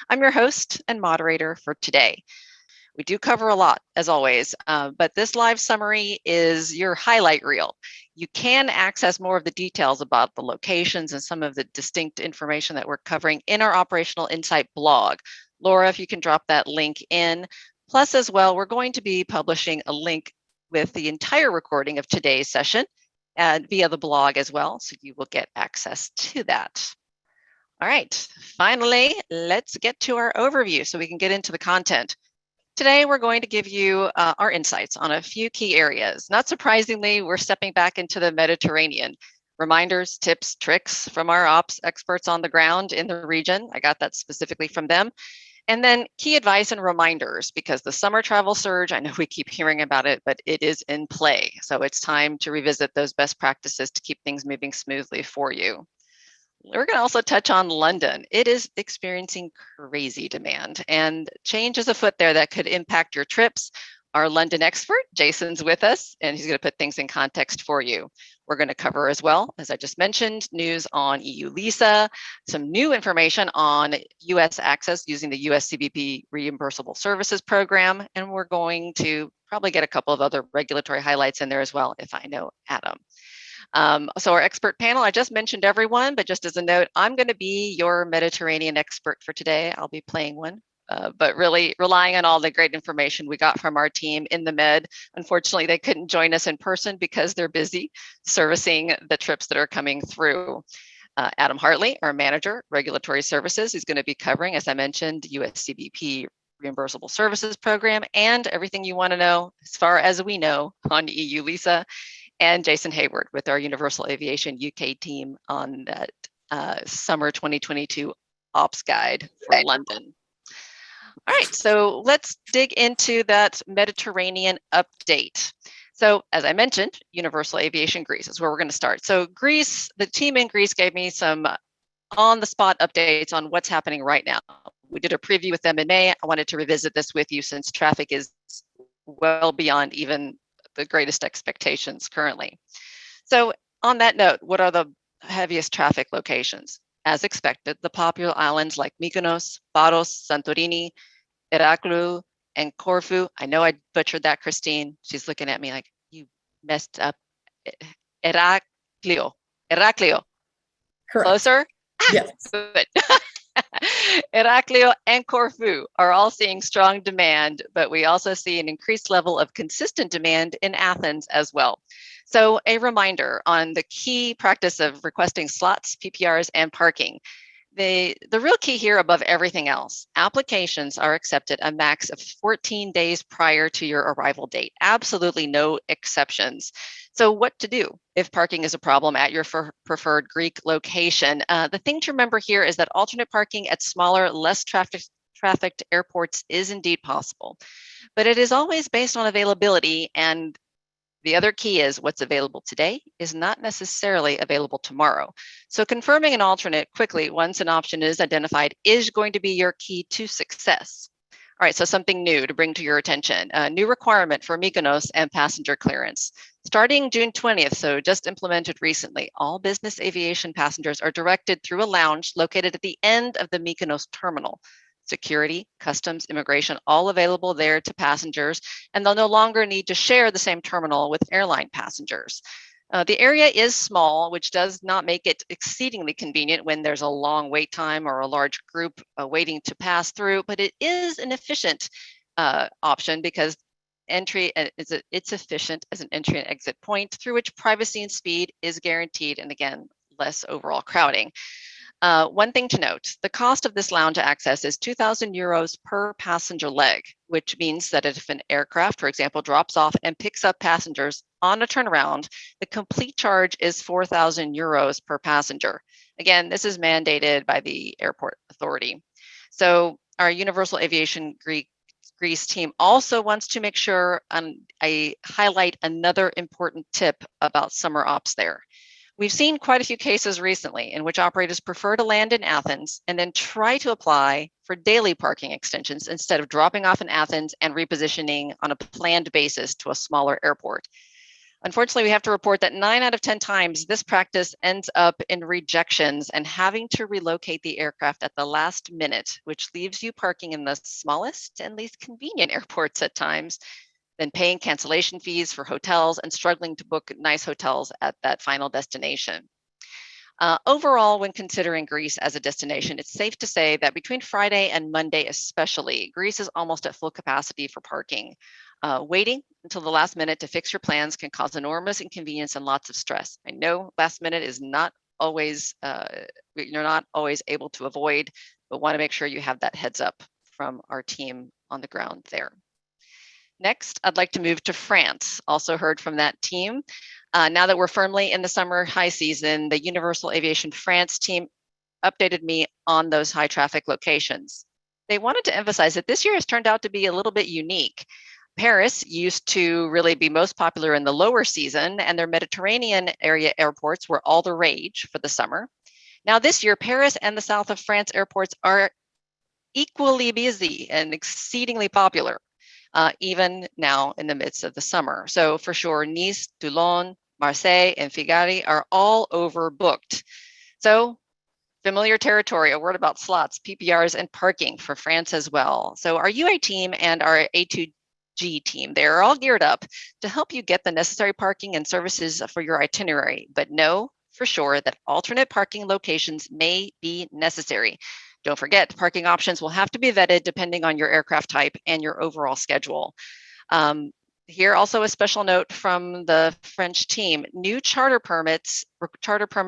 I'm your host and moderator for today. We do cover a lot, as always, but this live summary is your highlight reel. You can access more of the details about the locations and some of the distinct information that we're covering in our Operational Insight blog. Laura, if you can drop that link in. Plus, as well, we're going to be publishing a link with the entire recording of today's session via the blog as well, so you will get access to that. All right, finally, let's get to our overview so we can get into the content. Today, we're going to give you our insights on a few key areas. Not surprisingly, we're stepping back into the Mediterranean. Reminders, tips, tricks from our ops experts on the ground in the region. I got that specifically from them. And then key advice and reminders, because the summer travel surge, I know we keep hearing about it, but it is in play. So it's time to revisit those best practices to keep things moving smoothly for you. We're going to also touch on London. It is experiencing crazy demand, and change is afoot there that could impact your trips. Our London expert, Jason's with us, and he's going to put things in context for you. We're going to cover as well, as I just mentioned, news on EU LISA, some new information on US access using the US CBP Reimbursable Services Program, and we're going to probably get a couple of other regulatory highlights in there as well, if I know Adam. So our expert panel, I just mentioned everyone, but just as a note, I'm going to be your Mediterranean expert for today. I'll be playing one, but really relying on all the great information we got from our team in the Med. Unfortunately, they couldn't join us in person because they're busy servicing the trips that are coming through. Adam Hartley, our manager, Regulatory Services, is going to be covering, as I mentioned, US CBP Reimbursable Services Program and everything you want to know, as far as we know, on EU LISA. And Jason Hayward with our Universal Aviation UK team on that summer 2022 ops guide for London. All right, so let's dig into that Mediterranean update. So as I mentioned, Universal Aviation Greece is where we're going to start. So Greece, the team in Greece gave me some on-the-spot updates on what's happening right now. We did a preview with them in May. I wanted to revisit this with you since traffic is well beyond even the greatest expectations currently. So on that note, what are the heaviest traffic locations? As expected, the popular islands like Mykonos, Paros, Santorini, Heraklion, and Corfu. I know I butchered that, Christine. She's looking at me like, you messed up. Heraklion. Correct. Closer? Yes. Good. Heraklion and Corfu are all seeing strong demand, but we also see an increased level of consistent demand in Athens as well. So a reminder on the key practice of requesting slots, PPRs, and parking. The real key here above everything else, applications are accepted a max of 14 days prior to your arrival date. Absolutely no exceptions. So what to do if parking is a problem at your preferred Greek location? The thing to remember here is that alternate parking at smaller, less trafficked airports is indeed possible, but it is always based on availability, and the other key is what's available today is not necessarily available tomorrow. So confirming an alternate quickly once an option is identified is going to be your key to success. All right, so something new to bring to your attention, a new requirement for Mykonos and passenger clearance. Starting June 20th, so just implemented recently, all business aviation passengers are directed through a lounge located at the end of the Mykonos terminal. Security, customs, immigration, all available there to passengers, and they'll no longer need to share the same terminal with airline passengers. The area is small, which does not make it exceedingly convenient when there's a long wait time or a large group waiting to pass through, but it is an efficient option because it's efficient as an entry and exit point through which privacy and speed is guaranteed, and again, less overall crowding. One thing to note, the cost of this lounge access is 2,000 euros per passenger leg, which means that if an aircraft, for example, drops off and picks up passengers on a turnaround, the complete charge is 4,000 euros per passenger. Again, this is mandated by the airport authority. So our Universal Aviation Greece team also wants to make sure I highlight another important tip about summer ops there. We've seen quite a few cases recently in which operators prefer to land in Athens and then try to apply for daily parking extensions instead of dropping off in Athens and repositioning on a planned basis to a smaller airport. Unfortunately, we have to report that 9 out of 10 times this practice ends up in rejections and having to relocate the aircraft at the last minute, which leaves you parking in the smallest and least convenient airports at times, then paying cancellation fees for hotels and struggling to book nice hotels at that final destination. Overall, when considering Greece as a destination, it's safe to say that between Friday and Monday, especially, Greece is almost at full capacity for parking. Waiting until the last minute to fix your plans can cause enormous inconvenience and lots of stress. I know last minute is not always, you're not always able to avoid, but want to make sure you have that heads up from our team on the ground there. Next, I'd like to move to France. Also heard from that team. Now that we're firmly in the summer high season, the Universal Aviation France team updated me on those high traffic locations. They wanted to emphasize that this year has turned out to be a little bit unique. Paris used to really be most popular in the lower season, and their Mediterranean area airports were all the rage for the summer. Now this year, Paris and the south of France airports are equally busy and exceedingly popular. Even now in the midst of the summer. So for sure, Nice, Toulon, Marseille, and Figari are all overbooked. So familiar territory, a word about slots, PPRs, and parking for France as well. So our UA team and our A2G team, they're all geared up to help you get the necessary parking and services for your itinerary, but know for sure that alternate parking locations may be necessary. Don't forget, parking options will have to be vetted depending on your aircraft type and your overall schedule. Here also a special note from the French team, new charter permit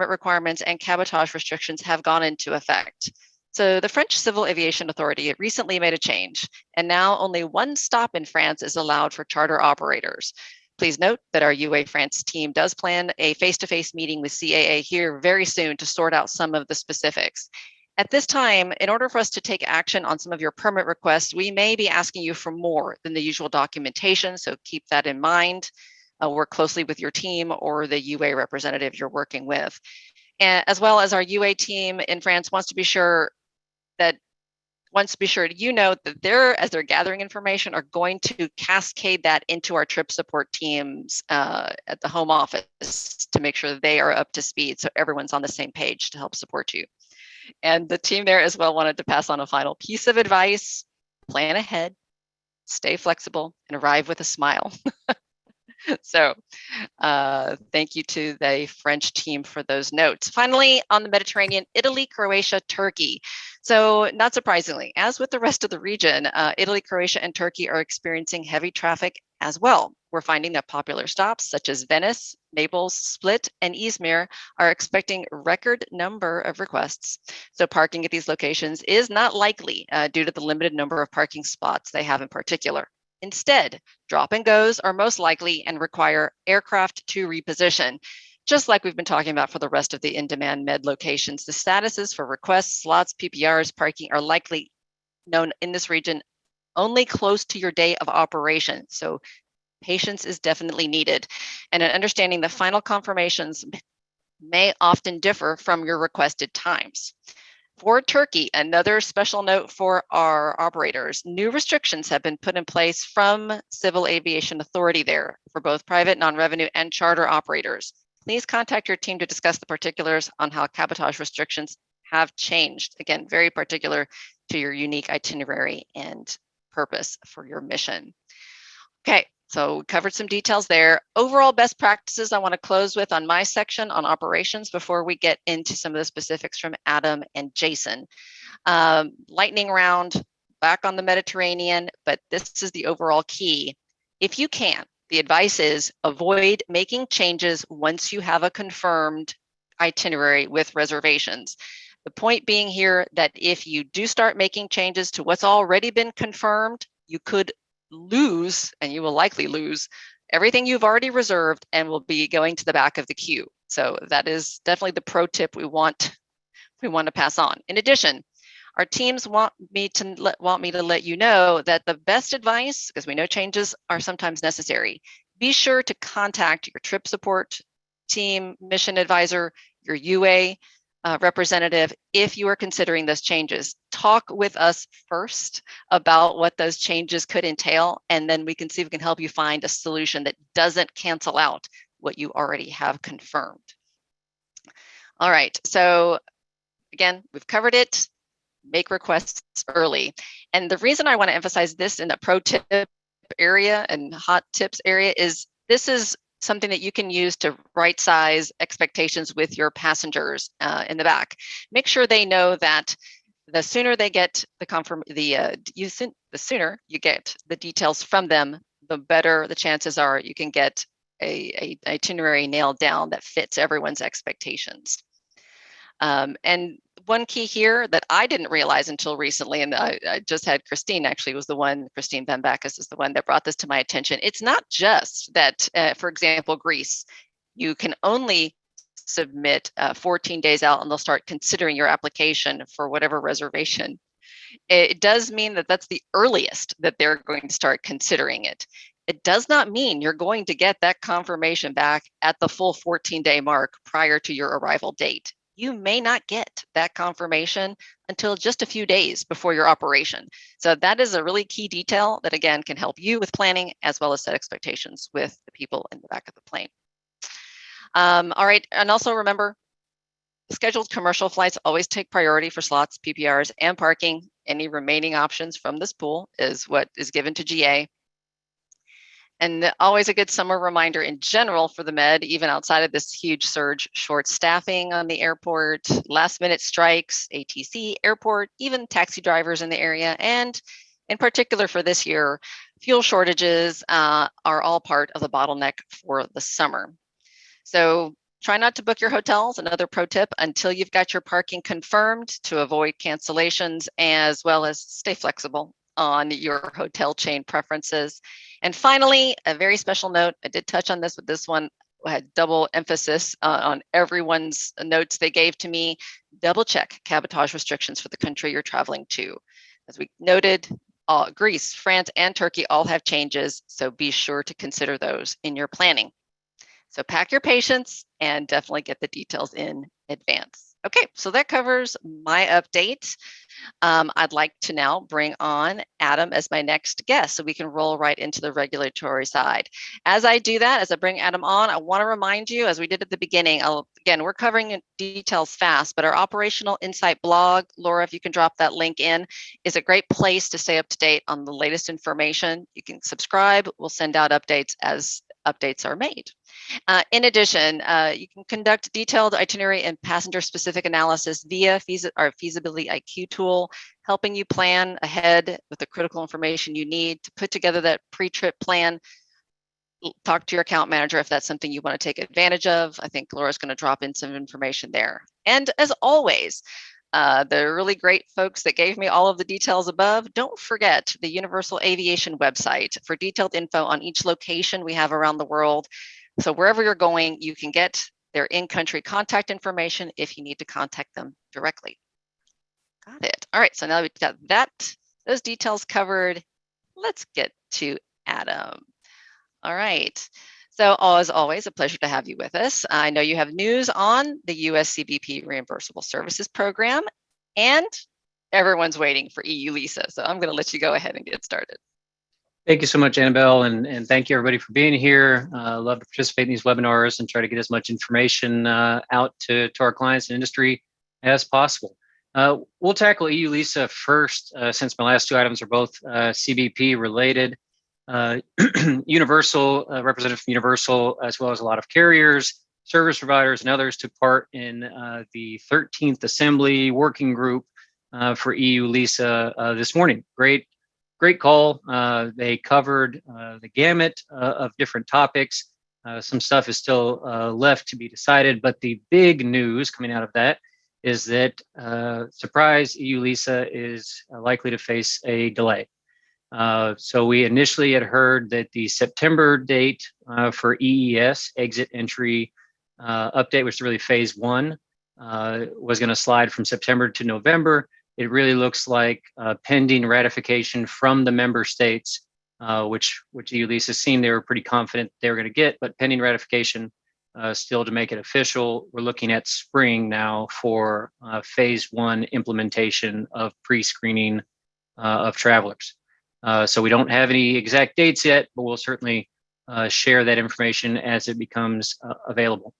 requirements and cabotage restrictions have gone into effect. So the French Civil Aviation Authority recently made a change, and now only one stop in France is allowed for charter operators. Please note that our UA France team does plan a face-to-face meeting with CAA here very soon to sort out some of the specifics. At this time, in order for us to take action on some of your permit requests, we may be asking you for more than the usual documentation, so keep that in mind. Work closely with your team or the UA representative you're working with. And as well as our UA team in France wants to be sure you know that as they're gathering information, are going to cascade that into our trip support teams at the home office to make sure they are up to speed so everyone's on the same page to help support you. And the team there as well wanted to pass on a final piece of advice: plan ahead, stay flexible, and arrive with a smile. So thank you to the French team for those notes. Finally, on the Mediterranean, Italy, Croatia, Turkey. So not surprisingly, as with the rest of the region, Italy, Croatia, and Turkey are experiencing heavy traffic as well. We're finding that popular stops such as Venice, Naples, Split, and Izmir are expecting a record number of requests. So parking at these locations is not likely due to the limited number of parking spots they have in particular. Instead, drop and goes are most likely and require aircraft to reposition. Just like we've been talking about for the rest of the in-demand med locations, the statuses for requests, slots, PPRs, parking are likely known in this region only close to your day of operation. So patience is definitely needed. And understanding the final confirmations may often differ from your requested times. For Turkey, another special note for our operators, new restrictions have been put in place from Civil Aviation Authority there for both private, non-revenue, and charter operators. Please contact your team to discuss the particulars on how cabotage restrictions have changed. Again, very particular to your unique itinerary and purpose for your mission. Okay, so we covered some details there. Overall best practices I want to close with on my section on operations before we get into some of the specifics from Adam and Jason. Lightning round, back on the Mediterranean, but this is the overall key. If you can, the advice is avoid making changes once you have a confirmed itinerary with reservations. The point being here that if you do start making changes to what's already been confirmed, you could lose, and you will likely lose, everything you've already reserved and will be going to the back of the queue. So that is definitely the pro tip we want to pass on. In addition, our teams want me to let you know that the best advice, because we know changes are sometimes necessary, be sure to contact your trip support team, mission advisor, your UA, representative, if you are considering those changes, talk with us first about what those changes could entail, and then we can see if we can help you find a solution that doesn't cancel out what you already have confirmed. All right, so again, we've covered it. Make requests early. And the reason I want to emphasize this in the pro tip area and hot tips area is this is something that you can use to right size expectations with your passengers in the back. Make sure they know that the sooner they get the sooner you get the details from them, the better the chances are you can get a itinerary nailed down that fits everyone's expectations. And one key here that I didn't realize until recently, and I just had Christine Christine Van Backus is the one that brought this to my attention. It's not just that, for example, Greece, you can only submit 14 days out and they'll start considering your application for whatever reservation. It does mean that that's the earliest that they're going to start considering it. It does not mean you're going to get that confirmation back at the full 14-day mark prior to your arrival date. You may not get that confirmation until just a few days before your operation. So that is a really key detail that, again, can help you with planning as well as set expectations with the people in the back of the plane. All right, and also remember, scheduled commercial flights always take priority for slots, PPRs, and parking. Any remaining options from this pool is what is given to GA. And always a good summer reminder in general for the Med, even outside of this huge surge, short staffing on the airport, last minute strikes, ATC, airport, even taxi drivers in the area, and in particular for this year, fuel shortages are all part of the bottleneck for the summer. So try not to book your hotels, another pro tip, until you've got your parking confirmed to avoid cancellations, as well as stay flexible on your hotel chain preferences. And finally, a very special note, I did touch on this, but this one had double emphasis on everyone's notes they gave to me. Double check cabotage restrictions for the country you're traveling to. As we noted, Greece, France, and Turkey all have changes, so be sure to consider those in your planning. So pack your patience and definitely get the details in advance. Okay, so that covers my update. I'd like to now bring on Adam as my next guest so we can roll right into the regulatory side. As I do that, as I bring Adam on, I want to remind you, as we did at the beginning, again, we're covering details fast, but our operational insight blog, Laura, if you can drop that link in, is a great place to stay up to date on the latest information. You can subscribe. We'll send out updates as updates are made. In addition, you can conduct detailed itinerary and passenger-specific analysis via our Feasibility IQ tool, helping you plan ahead with the critical information you need to put together that pre-trip plan. Talk to your account manager if that's something you want to take advantage of. I think Laura's going to drop in some information there. And as always, the really great folks that gave me all of the details above, don't forget the Universal Aviation website for detailed info on each location we have around the world. So wherever you're going, you can get their in-country contact information if you need to contact them directly. Got it. All right, so now we've got those details covered. Let's get to Adam. All right. So as always, a pleasure to have you with us. I know you have news on the US CBP Reimbursable Services Program, and everyone's waiting for EU LISA. So I'm going to let you go ahead and get started. Thank you so much, Annabelle, and thank you everybody for being here. Love to participate in these webinars and try to get as much information out to our clients and industry as possible. We'll tackle EU LISA first, since my last two items are both CBP related. Universal, representative from Universal, as well as a lot of carriers, service providers, and others took part in the 13th Assembly Working Group for EU LISA this morning. Great call. They covered the gamut of different topics. Some stuff is still left to be decided, but the big news coming out of that is that, surprise, EU LISA is likely to face a delay. So we initially had heard that the September date for EES, exit entry update, which is really phase one, was going to slide from September to November. It really looks like pending ratification from the member states, which EU LISA seemed they were pretty confident they were going to get, but pending ratification, still to make it official. We're looking at spring now for phase 1 implementation of pre-screening of travelers. So we don't have any exact dates yet, but we'll certainly share that information as it becomes available.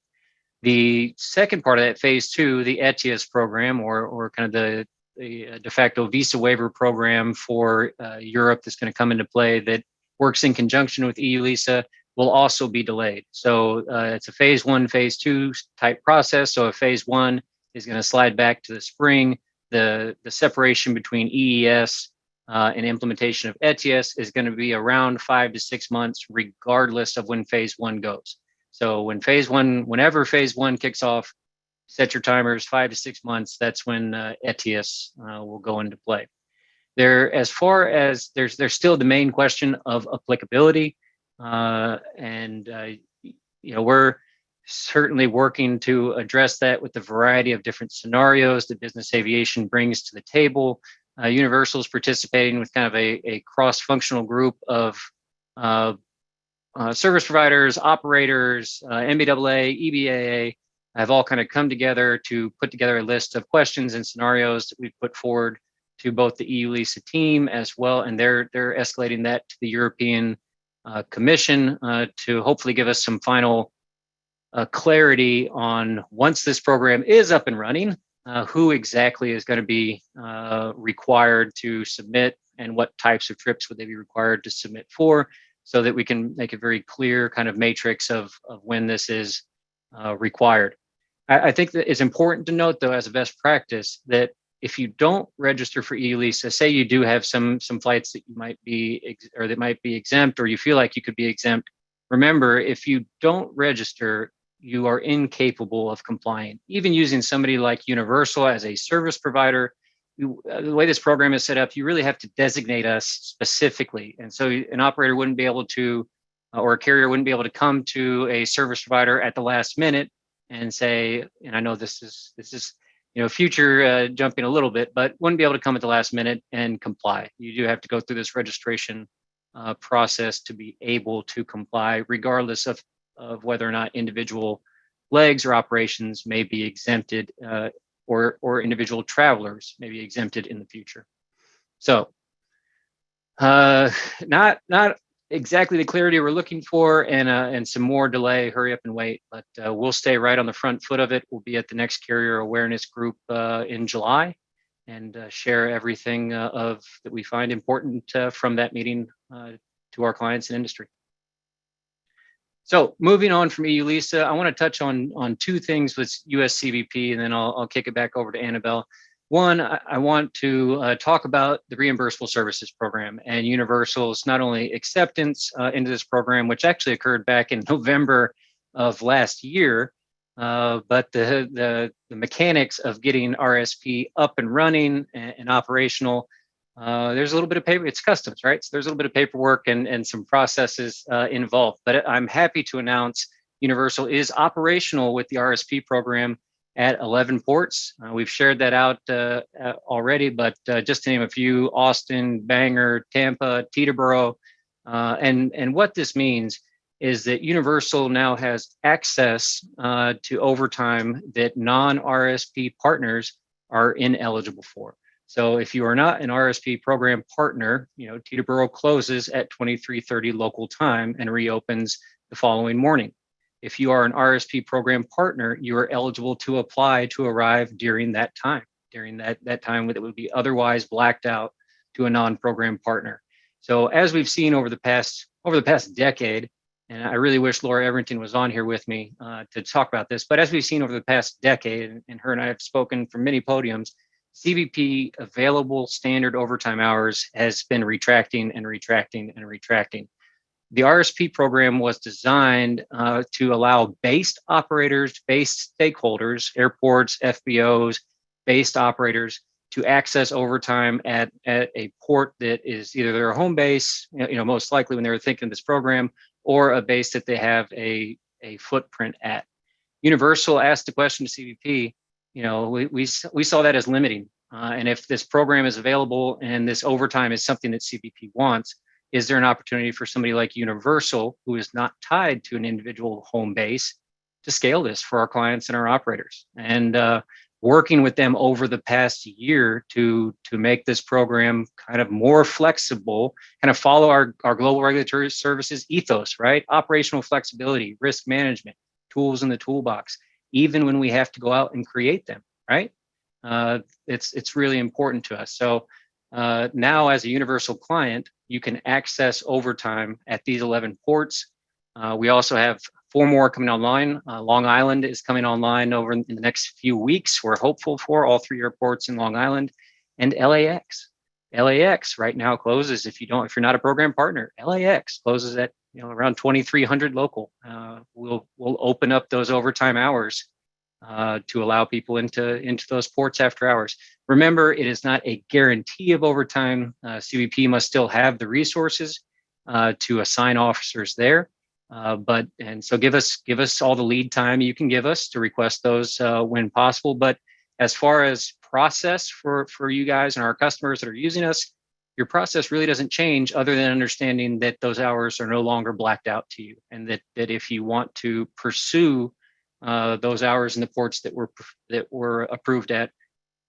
The second part of that phase 2, the ETIAS program, or kind of the de facto visa waiver program for Europe that's going to come into play that works in conjunction with EU LISA, will also be delayed. So it's a phase 1, phase 2 type process. So if phase 1 is going to slide back to the spring, the separation between EES and implementation of ETIAS is going to be around 5 to 6 months, regardless of when phase 1 goes. So whenever phase 1 kicks off, set your timers 5 to 6 months. That's when ETIAS will go into play. As far as there's still the main question of applicability, we're certainly working to address that with the variety of different scenarios that business aviation brings to the table. Universal is participating with kind of a cross-functional group of service providers, operators, MBAA, EBAA have all kind of come together to put together a list of questions and scenarios that we've put forward to both the EU LISA team as well, and they're escalating that to the European Commission to hopefully give us some final clarity on, once this program is up and running, who exactly is going to be required to submit and what types of trips would they be required to submit for, so that we can make a very clear kind of matrix of when this is required. I think that it's important to note, though, as a best practice, that if you don't register for EU LISA, say you do have some flights that you might be that might be exempt, or you feel like you could be exempt, remember, if you don't register, you are incapable of complying. Even using somebody like Universal as a service provider, the way this program is set up, you really have to designate us specifically. And so an operator wouldn't be able to, or a carrier wouldn't be able to come to a service provider at the last minute and say, and I know this is future jumping a little bit, but wouldn't be able to come at the last minute and comply. You do have to go through this registration process to be able to comply, regardless of whether or not individual legs or operations may be exempted, or individual travelers may be exempted in the future. So not exactly the clarity we're looking for, and some more delay, hurry up and wait, but we'll stay right on the front foot of it. We'll be at the next carrier awareness group in July, and share everything that we find important from that meeting to our clients and industry. So moving on from EU LISA, I want to touch on two things with US CBP, and then I'll kick it back over to Annabelle. One, I want to talk about the Reimbursable Services Program and Universal's not only acceptance into this program, which actually occurred back in November of last year, but the mechanics of getting RSP up and running and operational. There's a little bit of paper, it's customs, right? So there's a little bit of paperwork and some processes involved, but I'm happy to announce Universal is operational with the RSP program at 11 ports. We've shared that out already, but just to name a few: Austin, Bangor, Tampa, Teterboro. And what this means is that Universal now has access to overtime that non-RSP partners are ineligible for. So if you are not an RSP program partner, Teterboro closes at 23:30 local time and reopens the following morning. If you are an RSP program partner, you are eligible to apply to arrive during that time that time that would be otherwise blacked out to a non-program partner. So as we've seen over the past decade, and I really wish Laura Everington was on here with me to talk about this, but as we've seen over the past decade, and her and I have spoken from many podiums, CBP available standard overtime hours has been retracting and retracting and retracting. The RSP program was designed to allow based operators, based stakeholders, airports, FBOs, based operators to access overtime at a port that is either their home base, most likely when they were thinking of this program, or a base that they have a footprint at. Universal asked the question to CBP, we saw that as limiting. And if this program is available and this overtime is something that CBP wants, is there an opportunity for somebody like Universal, who is not tied to an individual home base, to scale this for our clients and our operators. And working with them over the past year to make this program kind of more flexible, kind of follow our global regulatory services ethos, right? Operational flexibility, risk management, tools in the toolbox, even when we have to go out and create them, right? It's really important to us. So now as a universal client, you can access overtime at these 11 ports. We also have 4 more coming online. Long Island is coming online over in the next few weeks. We're hopeful for all 3 airports in Long Island, and LAX. LAX right now closes if you're not a program partner. LAX closes at around 2300 local. We'll open up those overtime hours to allow people into those ports after hours. Remember, it is not a guarantee of overtime. CBP must still have the resources to assign officers there. So give us all the lead time you can give us to request those when possible. But as far as process for you guys and our customers that are using us, your process really doesn't change other than understanding that those hours are no longer blacked out to you, and that if you want to pursue those hours in the ports that were approved at,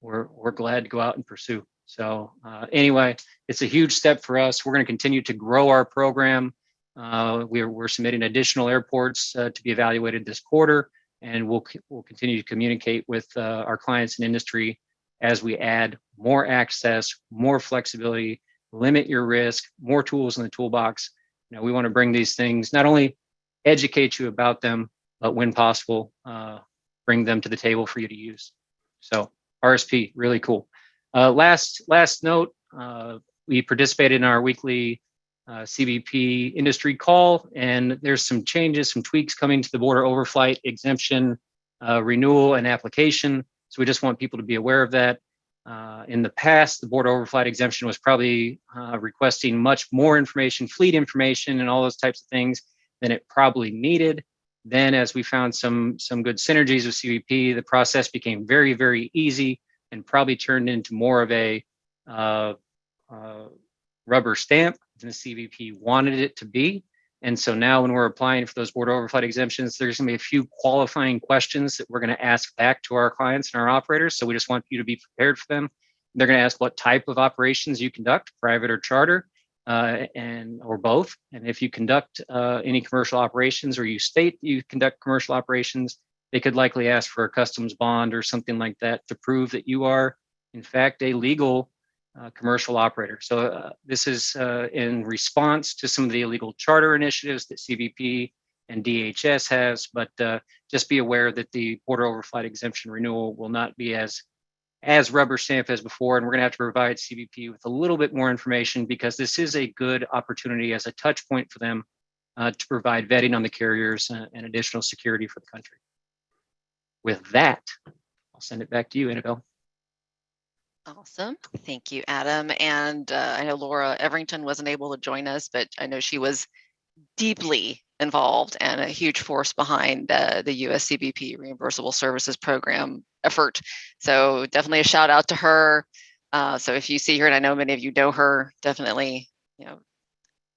we're glad to go out and pursue. So anyway, it's a huge step for us. We're going to continue to grow our program. We're submitting additional airports to be evaluated this quarter, and we'll continue to communicate with our clients and industry as we add more access, more flexibility, limit your risk, more tools in the toolbox. We want to bring these things, not only educate you about them, but when possible, bring them to the table for you to use. So RSP, really cool. Last note, we participated in our weekly CBP industry call, and there's some changes, some tweaks coming to the border overflight exemption renewal and application. So we just want people to be aware of that. In the past, the border overflight exemption was probably requesting much more information, fleet information, and all those types of things than it probably needed. Then, as we found some good synergies with CBP, the process became very, very easy and probably turned into more of a rubber stamp than the CBP wanted it to be. And so now when we're applying for those border overflight exemptions, there's going to be a few qualifying questions that we're going to ask back to our clients and our operators. So we just want you to be prepared for them. They're going to ask what type of operations you conduct, private or charter, or both. And if you conduct any commercial operations, or you state you conduct commercial operations, they could likely ask for a customs bond or something like that to prove that you are, in fact, a legal commercial operator. So this is in response to some of the illegal charter initiatives that CBP and DHS has, but just be aware that the border overflight exemption renewal will not be as rubber stamp as before, and we're going to have to provide CBP with a little bit more information, because this is a good opportunity as a touch point for them to provide vetting on the carriers and additional security for the country. With that, I'll send it back to you, Annabelle. Awesome. Thank you, Adam. And I know Laura Everington wasn't able to join us, but I know she was deeply involved and a huge force behind the US CBP Reimbursable Services Program effort. So definitely a shout out to her. So if you see her, and I know many of you know her, definitely,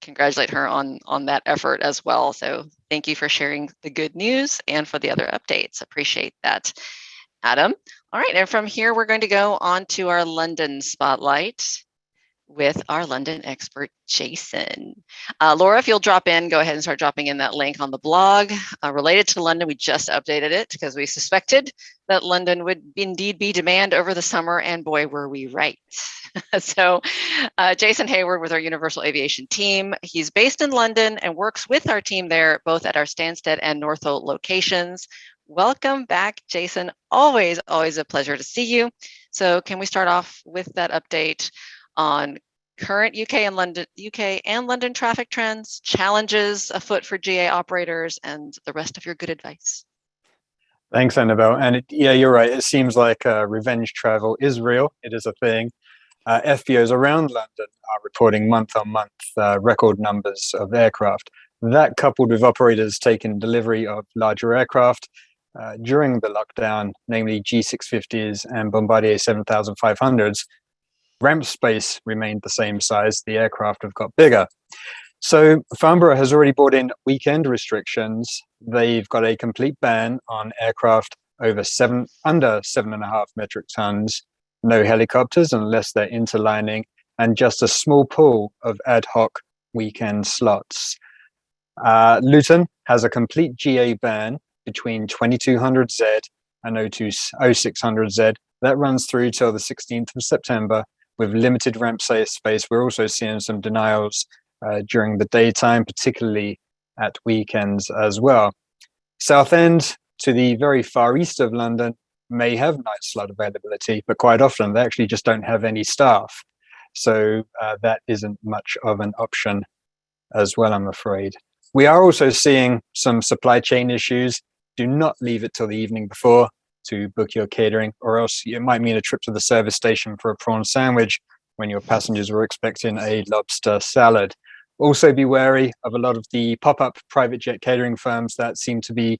congratulate her on that effort as well. So thank you for sharing the good news and for the other updates. Appreciate that, Adam. All right, and from here, we're going to go on to our London spotlight with our London expert, Jason. Laura, if you'll go ahead and start dropping in that link on the blog related to London. We just updated it because we suspected that London would indeed be demand over the summer, and boy, were we right. So Jason Hayward with our Universal Aviation team. He's based in London and works with our team there, both at our Stansted and Northolt locations. Welcome back, Jason. Always a pleasure to see you. So can we start off with that update on current UK and London traffic trends, challenges afoot for GA operators, and the rest of your good advice? Thanks, Annabelle. And yeah, you're right. It seems like revenge travel is real. It is a thing. FBOs around London are reporting month-on-month record numbers of aircraft. That, coupled with operators taking delivery of larger aircraft during the lockdown, namely G650s and Bombardier 7500s, ramp space remained the same size. The aircraft have got bigger. So Farnborough has already brought in weekend restrictions. They've got a complete ban on aircraft under 7.5 metric tons, no helicopters unless they're interlining, and just a small pool of ad hoc weekend slots. Luton has a complete GA ban between 2200Z and 0600Z. That runs through till the 16th of September with limited ramp space. We're also seeing some denials during the daytime, particularly at weekends as well. Southend to the very far east of London may have night slot availability, but quite often they actually just don't have any staff. So that isn't much of an option as well, I'm afraid. We are also seeing some supply chain issues. Do not leave it till the evening before to book your catering, or else it might mean a trip to the service station for a prawn sandwich when your passengers were expecting a lobster salad. Also be wary of a lot of the pop-up private jet catering firms that seem to be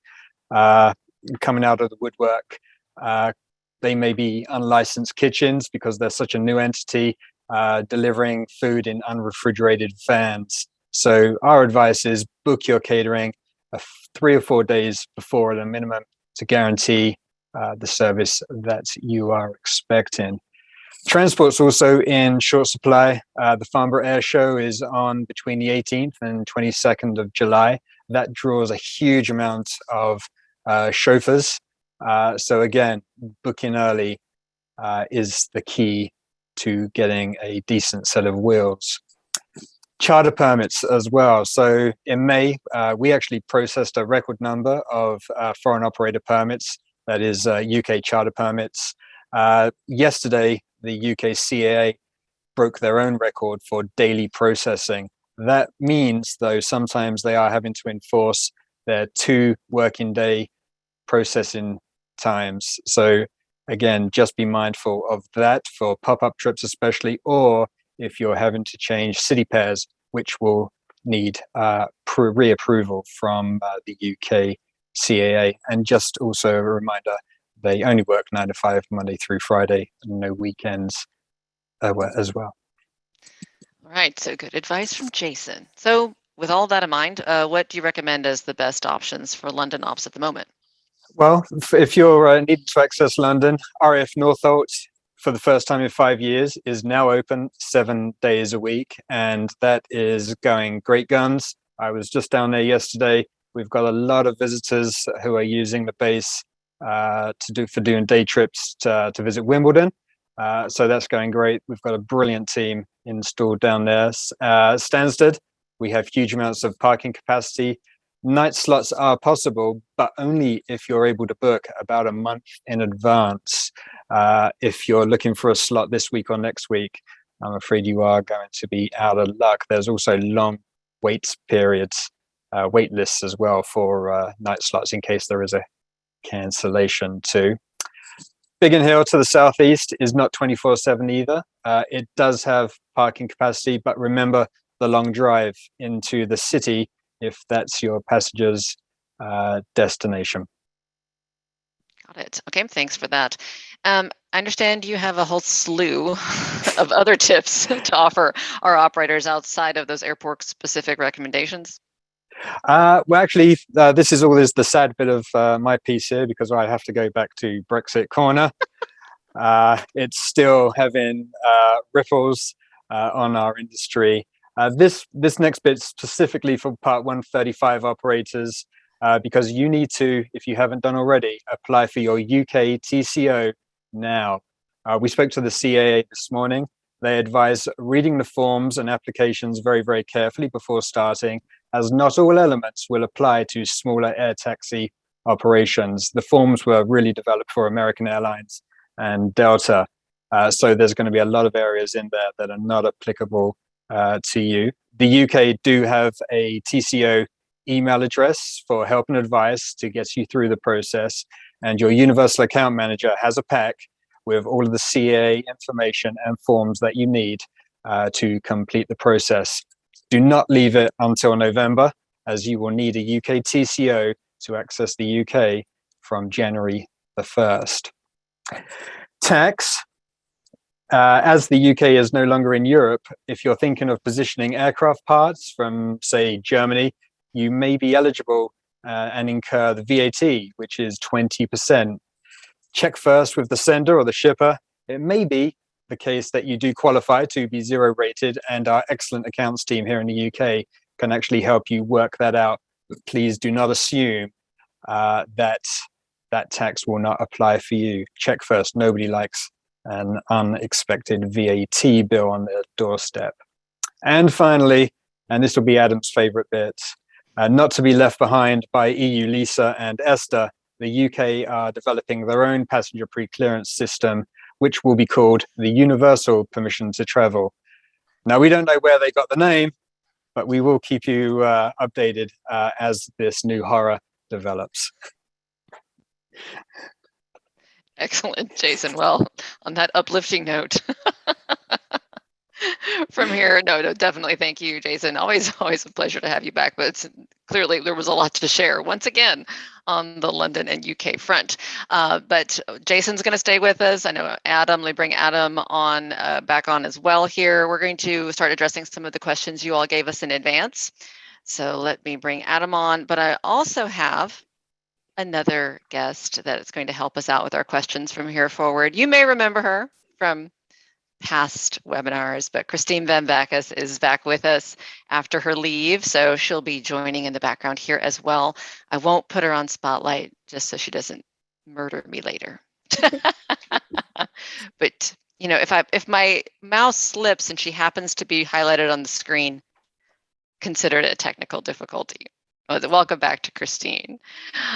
coming out of the woodwork. They may be unlicensed kitchens because they're such a new entity, delivering food in unrefrigerated vans. So our advice is book your catering 3 or 4 days before at a minimum to guarantee the service that you are expecting. Transport's also in short supply. The Farnborough Air Show is on between the 18th and 22nd of July. That draws a huge amount of chauffeurs. So again, booking early is the key to getting a decent set of wheels. Charter permits as well. So in May, we actually processed a record number of foreign operator permits, that is UK charter permits. Yesterday, the UK CAA broke their own record for daily processing. That means, though, sometimes they are having to enforce their 2 working day processing times. So again, just be mindful of that for pop-up trips especially, or if you're having to change city pairs, which will need reapproval from the UK CAA. And just also a reminder, they only work 9 to 5, Monday through Friday, and no weekends as well. All right, so good advice from Jason. So with all that in mind, what do you recommend as the best options for London ops at the moment? Well, if you're needing to access London, RAF Northolt, for the first time in 5 years, is now open 7 days a week, and that is going great guns. I was just down there yesterday. We've got a lot of visitors who are using the base for doing day trips to visit Wimbledon. So that's going great. We've got a brilliant team installed down there. Stansted, we have huge amounts of parking capacity. Night slots are possible, but only if you're able to book about a month in advance. If you're looking for a slot this week or next week, I'm afraid you are going to be out of luck. There's also long wait periods, wait lists as well for night slots in case there is a cancellation too. Biggin Hill to the southeast is not 24/7 either. It does have parking capacity, but remember the long drive into the city if that's your passenger's destination. Got it. Okay, thanks for that. I understand you have a whole slew of other tips to offer our operators outside of those airport-specific recommendations. Well, actually, this is always the sad bit of my piece here because I have to go back to Brexit corner. It's still having ripples on our industry. This next bit specifically for Part 135 operators, because you need to, if you haven't done already, apply for your UK TCO now. We spoke to the CAA this morning. They advise reading the forms and applications very, very carefully before starting, as not all elements will apply to smaller air taxi operations. The forms were really developed for American Airlines and Delta. So there's going to be a lot of areas in there that are not applicable to you. The UK do have a TCO email address for help and advice to get you through the process. And your Universal Account Manager has a pack with all of the CAA information and forms that you need to complete the process. Do not leave it until November, as you will need a UK TCO to access the UK from January the 1st. Tax. As the UK is no longer in Europe, if you're thinking of positioning aircraft parts from, say, Germany, you may be eligible and incur the VAT, which is 20%. Check first with the sender or the shipper. It may be the case that you do qualify to be zero rated, and our excellent accounts team here in the UK can actually help you work that out. But please do not assume that that tax will not apply for you. Check first. Nobody likes an unexpected VAT bill on their doorstep. And finally, and this will be Adam's favorite bit, not to be left behind by EU LISA and ESTA, the UK are developing their own passenger pre-clearance system, which will be called the Universal Permission to Travel. Now, we don't know where they got the name, but we will keep you updated as this new horror develops. Excellent, Jason. Well, on that uplifting note, from here, no, definitely. Thank you, Jason. Always a pleasure to have you back. But clearly, there was a lot to share once again on the London and UK front. But Jason's going to stay with us. I know Adam. Let me bring Adam on back on as well. Here, we're going to start addressing some of the questions you all gave us in advance. So let me bring Adam on. But I also have another guest that is going to help us out with our questions from here forward. You may remember her from past webinars, but Christine Van Backus is back with us after her leave, so she'll be joining in the background here as well. I won't put her on spotlight just so she doesn't murder me later. But you know, if my mouse slips and she happens to be highlighted on the screen, consider it a technical difficulty. Welcome back to Christine.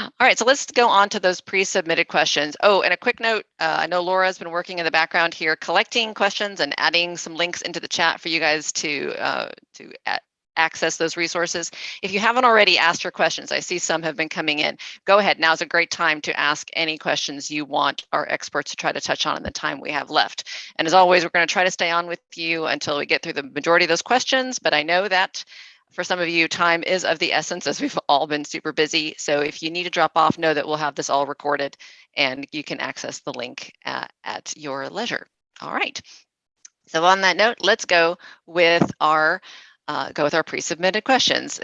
All right, so let's go on to those pre-submitted questions. Oh, and a quick note, I know Laura has been working in the background here, collecting questions and adding some links into the chat for you guys to access those resources. If you haven't already asked your questions, I see some have been coming in. Go ahead, now's a great time to ask any questions you want our experts to try to touch on in the time we have left. And as always, we're going to try to stay on with you until we get through the majority of those questions, but I know that for some of you, time is of the essence as we've all been super busy. So if you need to drop off, know that we'll have this all recorded and you can access the link at your leisure. All right. So on that note, let's go with our pre-submitted questions.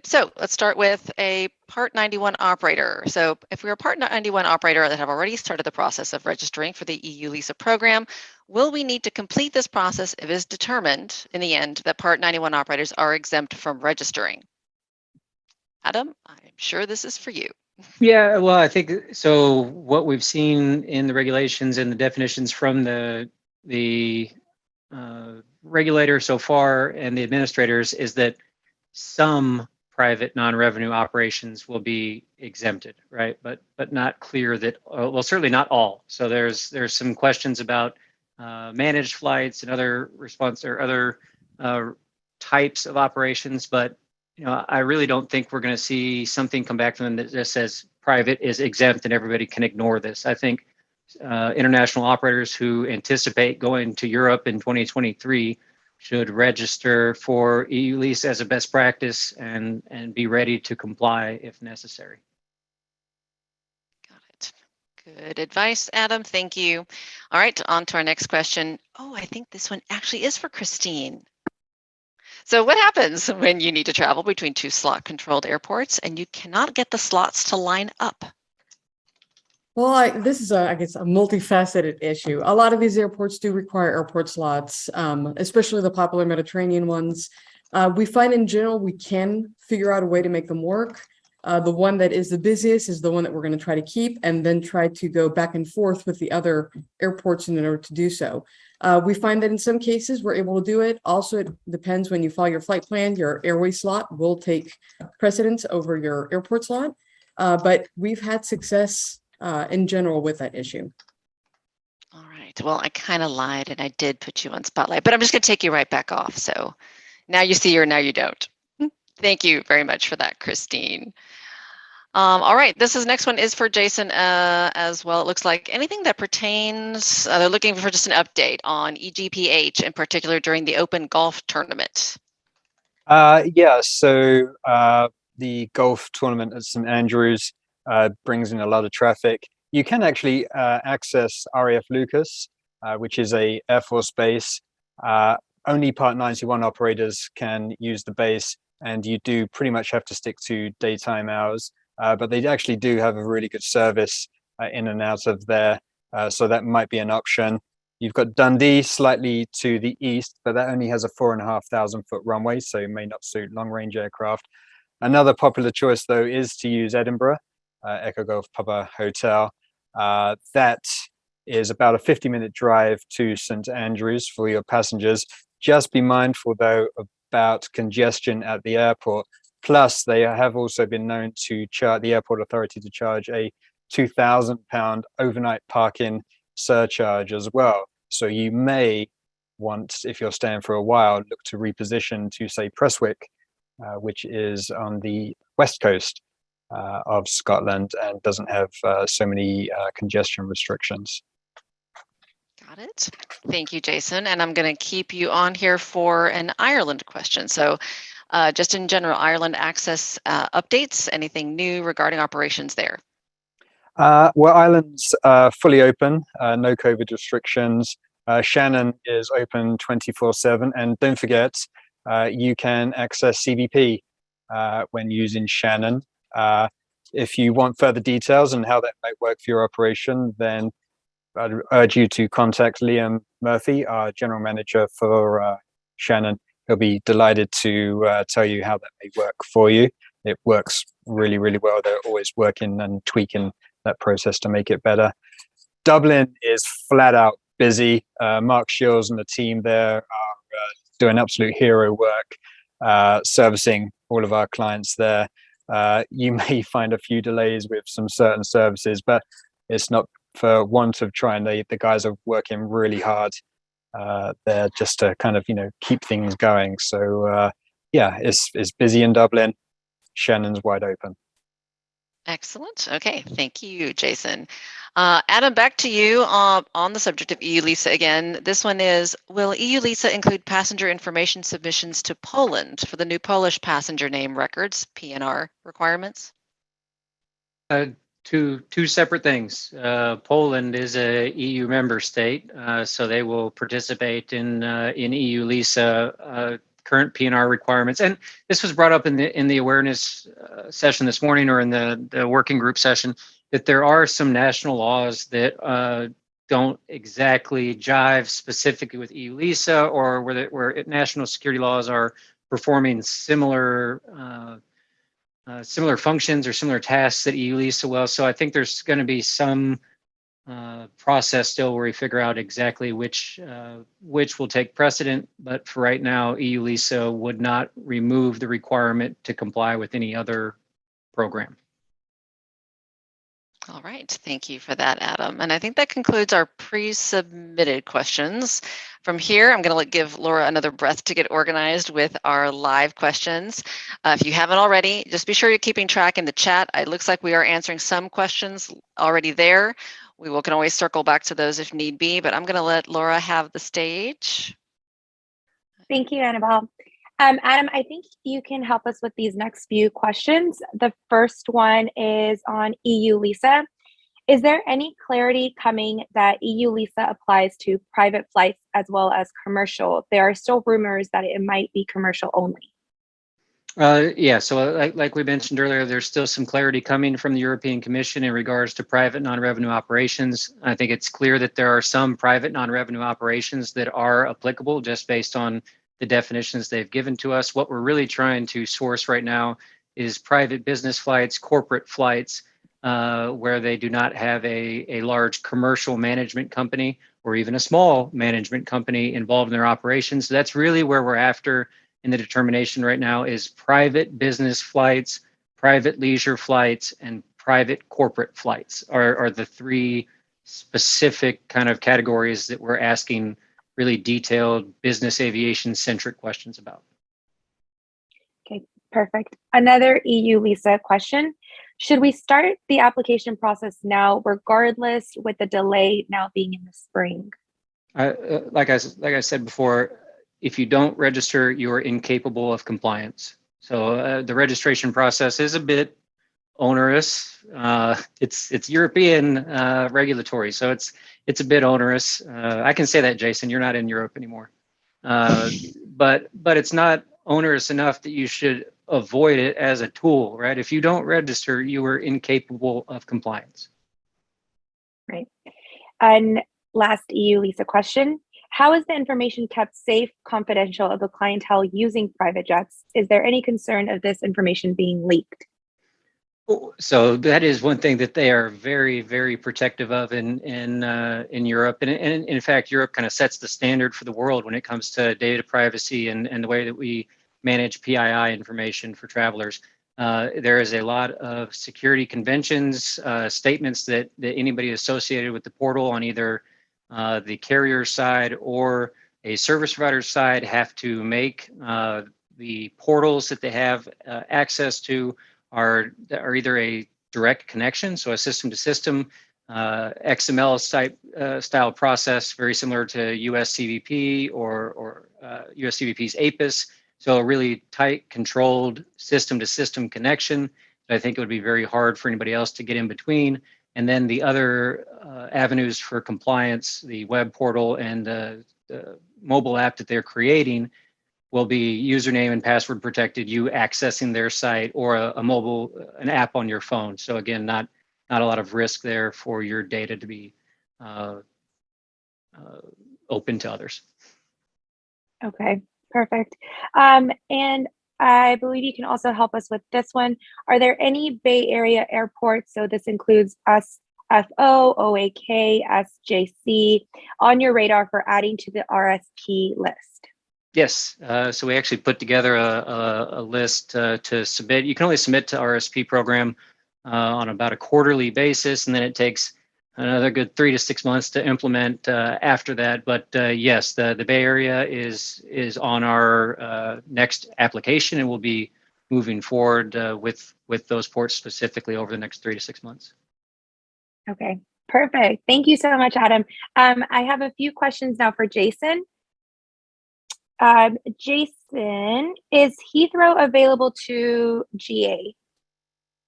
So let's start with a Part 91 operator. So if we're a Part 91 operator that have already started the process of registering for the EU LISA program, will we need to complete this process if it is determined in the end that Part 91 operators are exempt from registering? Adam, I'm sure this is for you. Yeah, well, I think so. What we've seen in the regulations and the definitions from the regulator so far and the administrators is that some private non-revenue operations will be exempted, right? But not clear that well, certainly not all. So there's some questions about managed flights and other types of operations, but you know, I really don't think we're going to see something come back from them that just says private is exempt and everybody can ignore this. I think international operators who anticipate going to Europe in 2023 should register for EU LISA as a best practice and be ready to comply if necessary. Got it. Good advice, Adam. Thank you. All right, on to our next question. Oh, I think this one actually is for Christine. So what happens when you need to travel between two slot-controlled airports and you cannot get the slots to line up? Well, this is, I guess, a multifaceted issue. A lot of these airports do require airport slots, especially the popular Mediterranean ones. We find in general, we can figure out a way to make them work. The one that is the busiest is the one that we're going to try to keep and then try to go back and forth with the other airports in order to do so. We find that in some cases we're able to do it. Also, it depends when you file your flight plan, your airway slot will take precedence over your airport slot. But we've had success in general with that issue. All right. Well, I kind of lied and I did put you on spotlight, but I'm just going to take you right back off. So now you see or now you don't. Thank you very much for that, Christine. All right, next one is for Jason as well. It looks like anything that pertains, they're looking for just an update on EGPH in particular during the Open Golf Tournament. Yeah, so the golf tournament at St Andrews brings in a lot of traffic. You can actually access RAF Lucas which is a Air Force base. Only Part 91 operators can use the base, and you do pretty much have to stick to daytime hours. But they actually do have a really good service in and out of there, so that might be an option. You've got Dundee slightly to the east, but that only has a 4,500 foot runway, so it may not suit long range aircraft. Another popular choice, though, is to use Edinburgh, Echo Golf Papa Hotel. That is about a 50-minute drive to St Andrews for your passengers. Just be mindful, though, about congestion at the airport. Plus, they have also been known to charge the airport authority to charge a £2,000 overnight parking surcharge as well. So you may want, if you're staying for a while, look to reposition to, say, Prestwick, which is on the west coast of Scotland and doesn't have so many congestion restrictions. Got it. Thank you, Jason. And I'm going to keep you on here for an Ireland question. So just in general, Ireland access updates, anything new regarding operations there? Well, Ireland's fully open, no COVID restrictions. Shannon is open 24/7. And don't forget, you can access CBP when using Shannon. If you want further details on how that might work for your operation, then I'd urge you to contact Liam Murphy, our general manager for Shannon. He'll be delighted to tell you how that may work for you. It works really, really well. They're always working and tweaking that process to make it better. Dublin is flat out busy. Mark Shields and the team there are doing absolute hero work, servicing all of our clients there. You may find a few delays with some certain services, but it's not for want of trying. The guys are working really hard there just to kind of, keep things going. So yeah, it's busy in Dublin. Shannon's wide open. Excellent. Okay. Thank you, Jason. Adam, back to you on the subject of EU LISA again. This one is, will EU LISA include passenger information submissions to Poland for the new Polish passenger name records, PNR requirements? Two separate things. Poland is a EU member state, so they will participate in EU LISA current PNR requirements. And this was brought up in the awareness session this morning, or in the working group session, that there are some national laws that don't exactly jive specifically with EU LISA, or where national security laws are performing similar functions or similar tasks that EU LISA will. So I think there's going to be some process still where we figure out exactly which will take precedent. But for right now, EU LISA would not remove the requirement to comply with any other program. All right. Thank you for that, Adam. And I think that concludes our pre-submitted questions. From here, I'm going to give Laura another breath to get organized with our live questions. If you haven't already, just be sure you're keeping track in the chat. It looks like we are answering some questions already there. We can always circle back to those if need be, but I'm going to let Laura have the stage. Thank you, Annabelle. Adam, I think you can help us with these next few questions. The first one is on EU LISA. Is there any clarity coming that EU LISA applies to private flights as well as commercial? There are still rumors that it might be commercial only. Yeah, so like we mentioned earlier, there's still some clarity coming from the European Commission in regards to private non-revenue operations. I think it's clear that there are some private non-revenue operations that are applicable just based on the definitions they've given to us. What we're really trying to source right now is private business flights, corporate flights, where they do not have a large commercial management company or even a small management company involved in their operations. So that's really where we're after in the determination right now, is private business flights, private leisure flights, and private corporate flights are the three specific kind of categories that we're asking really detailed business aviation centric questions about. Okay, perfect. Another EU LISA question. Should we start the application process now, regardless, with the delay now being in the spring? Like I said before, if you don't register, you are incapable of compliance. So the registration process is a bit onerous. It's European regulatory, so it's a bit onerous. I can say that, Jason. You're not in Europe anymore, but it's not onerous enough that you should avoid it as a tool, right? If you don't register, you are incapable of compliance. Right. And last EU Lisa question. How is the information kept safe, confidential of the clientele using private jets? Is there any concern of this information being leaked? So that is one thing that they are very, very protective of in Europe, and in fact, Europe kind of sets the standard for the world when it comes to data privacy and the way that we manage PII information for travelers. There is a lot of security conventions, statements that anybody associated with the portal on either the carrier side or a service provider side have to make. The portals that they have access to are either a direct connection, so a system to system XML type style process, very similar to US CBP or US CBP's APIS. So a really tight, controlled system to system connection. I think it would be very hard for anybody else to get in between. And then the other avenues for compliance, the web portal and the mobile app that they're creating, will be username and password protected, you accessing their site or an app on your phone. So again, not a lot of risk there for your data to be open to others. Okay, perfect. And I believe you can also help us with this one. Are there any Bay Area airports, so this includes SFO, OAK, SJC, on your radar for adding to the RSP list? Yes, so we actually put together a list to submit. You can only submit to RSP program on about a quarterly basis, and then it takes another good 3 to 6 months to implement after that. But yes, the Bay Area is on our next application, and we'll be moving forward with those ports specifically over the next 3 to 6 months. Okay, perfect. Thank you so much, Adam. I have a few questions now for Jason. Jason, is Heathrow available to GA?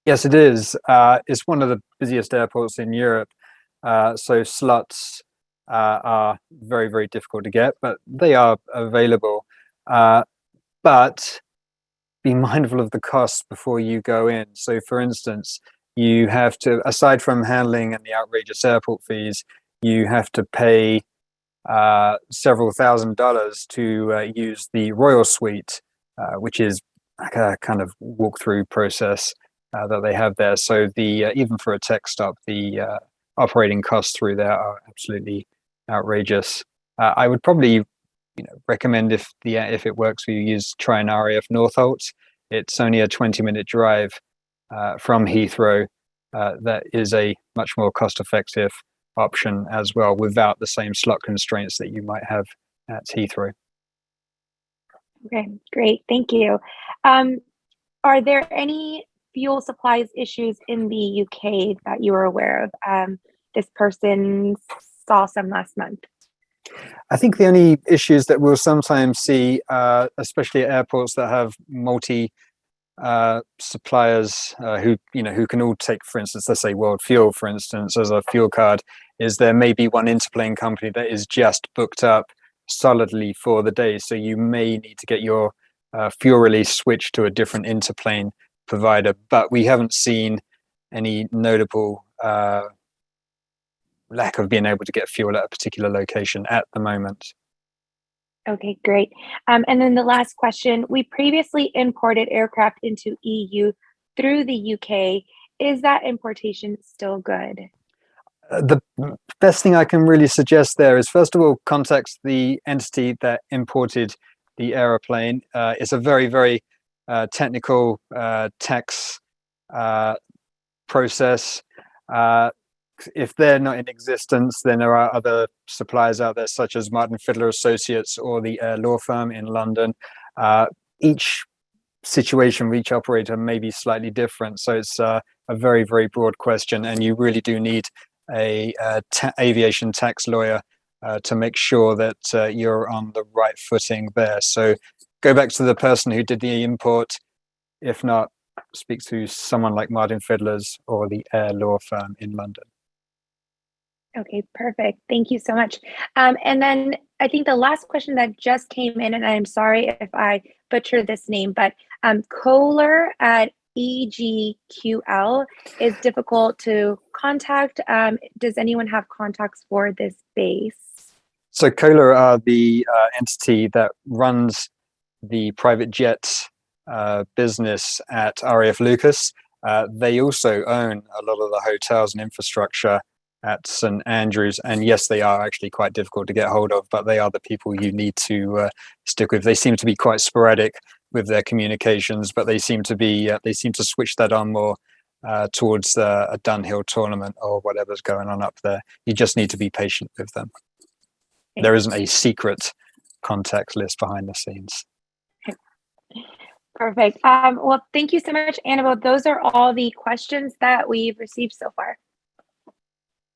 Yes, it is. It's one of the busiest airports in Europe. So slots are very, very difficult to get, but they are available. But be mindful of the costs before you go in. So for instance, you have to, aside from handling and the outrageous airport fees, you have to pay several $1,000s to use the Royal Suite, which is like a kind of walkthrough process that they have there. So the even for a tech stop, the operating costs through there are absolutely outrageous. I would probably recommend if it works for you, try an RAF Northolt. It's only a 20-minute drive from Heathrow. That is a much more cost-effective option as well, without the same slot constraints that you might have at Heathrow. Okay, great, thank you. Are there any fuel supplies issues in the UK that you are aware of? This person saw some last month. I think the only issues that we'll sometimes see, especially at airports that have multi suppliers who can all take, for instance, let's say World Fuel, for instance, as a fuel card, is there may be one interplane company that is just booked up solidly for the day. So you may need to get your fuel release switched to a different interplane provider. But we haven't seen any notable lack of being able to get fuel at a particular location at the moment. Okay, great. And then the last question, we previously imported aircraft into EU through the UK. Is that importation still good? The best thing I can really suggest there is, first of all, contact the entity that imported the aeroplane. It's a very, very technical tax process. If they're not in existence, then there are other suppliers out there, such as Martin Fiddler Associates or the Air Law Firm in London. Each situation with each operator may be slightly different. So it's a very, very broad question, and you really do need a aviation tax lawyer to make sure that you're on the right footing there. So go back to the person who did the import. If not, speak to someone like Martin Fiddlers or the Air Law Firm in London. Okay, perfect. Thank you so much. And then I think the last question that just came in, and I'm sorry if I butchered this name, but Kohler at EGQL is difficult to contact. Does anyone have contacts for this base? So Kohler are the entity that runs the private jet business at RAF Lucas. They also own a lot of the hotels and infrastructure at St Andrews, and yes, they are actually quite difficult to get hold of, but they are the people you need to stick with. They seem to be quite sporadic with their communications, but they seem to switch that on more towards a Dunhill tournament or whatever's going on up there. You just need to be patient with them. There isn't a secret contact list behind the scenes. Perfect. Well, thank you so much, Annabelle. Those are all the questions that we've received so far.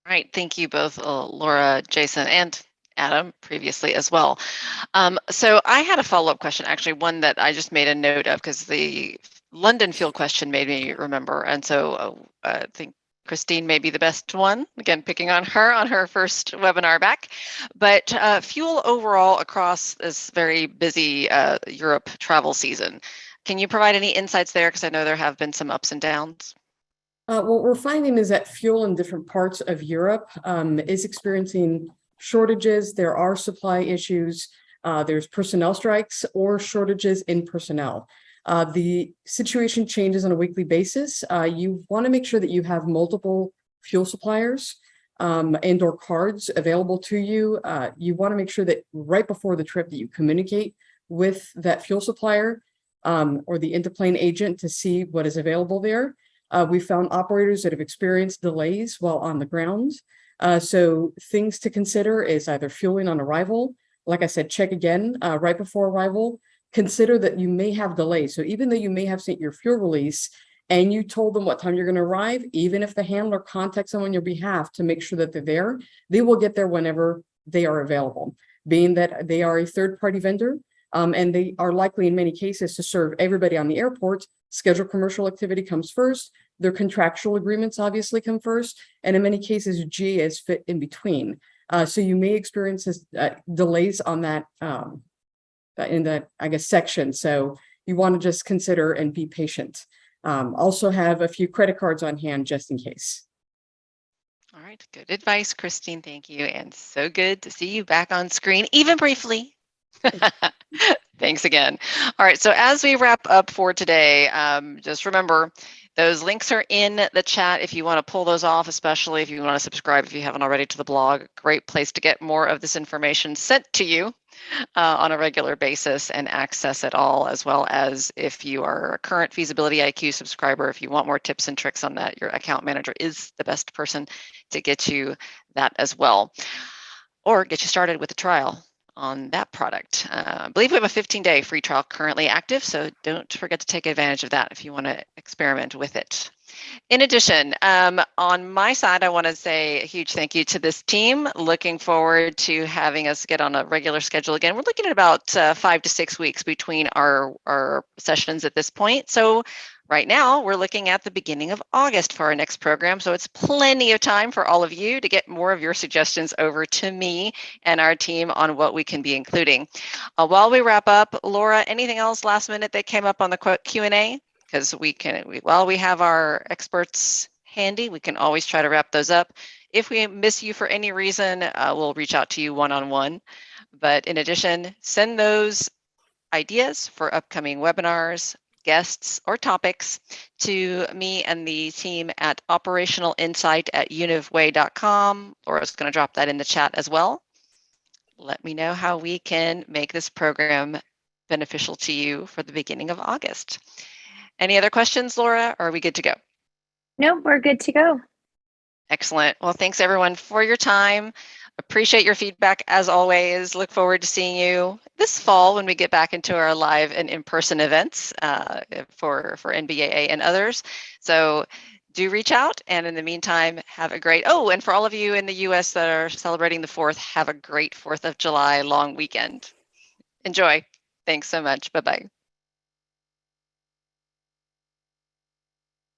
All right, thank you both, Laura, Jason, and Adam previously as well. So I had a follow-up question, actually, one that I just made a note of because the London field question made me remember. And so I think Christine may be the best one, again, picking on her first webinar back. But fuel overall across this very busy Europe travel season. Can you provide any insights there? Because I know there have been some ups and downs. What we're finding is that fuel in different parts of Europe is experiencing shortages. There are supply issues. There's personnel strikes or shortages in personnel. The situation changes on a weekly basis. You want to make sure that you have multiple fuel suppliers and or cards available to you. You want to make sure that right before the trip that you communicate with that fuel supplier or the interplane agent to see what is available there. We found operators that have experienced delays while on the ground. So things to consider is either fueling on arrival. Like I said, check again right before arrival. Consider that you may have delays. So even though you may have sent your fuel release and you told them what time you're going to arrive, even if the handler contacts them on your behalf to make sure that they're there, they will get there whenever they are available. Being that they are a third-party vendor, and they are likely in many cases to serve everybody on the airport, scheduled commercial activity comes first. Their contractual agreements obviously come first. And in many cases, G is fit in between. So you may experience delays on that, in that, I guess, section. So you want to just consider and be patient. Also have a few credit cards on hand just in case. All right, good advice, Christine. Thank you. And so good to see you back on screen, even briefly. Thanks again. All right, so as we wrap up for today, just remember those links are in the chat if you want to pull those off, especially if you want to subscribe if you haven't already to the blog. Great place to get more of this information sent to you on a regular basis and access it all, as well as if you are a current Feasibility IQ subscriber, if you want more tips and tricks on that, your account manager is the best person to get you that as well, or get you started with a trial on that product. I believe we have a 15-day free trial currently active, so don't forget to take advantage of that if you want to experiment with it. In addition, on my side, I want to say a huge thank you to this team. Looking forward to having us get on a regular schedule again. We're looking at about 5 to 6 weeks between our sessions at this point. So right now, we're looking at the beginning of August for our next program. So it's plenty of time for all of you to get more of your suggestions over to me and our team on what we can be including. While we wrap up, Laura, anything else last minute that came up on the Q&A? Because while we have our experts handy, we can always try to wrap those up. If we miss you for any reason, we'll reach out to you one-on-one. But in addition, send those ideas for upcoming webinars, guests, or topics to me and the team at operationalinsight@univway.com. Laura's going to drop that in the chat as well. Let me know how we can make this program beneficial to you for the beginning of August. Any other questions, Laura? Or are we good to go? No, we're good to go. Excellent. Well, thanks everyone for your time. Appreciate your feedback as always. Look forward to seeing you this fall when we get back into our live and in-person events for NBAA and others. So do reach out. And in the meantime, have a great, and for all of you in the US that are celebrating the 4th, have a great 4th of July long weekend. Enjoy. Thanks so much. Bye-bye.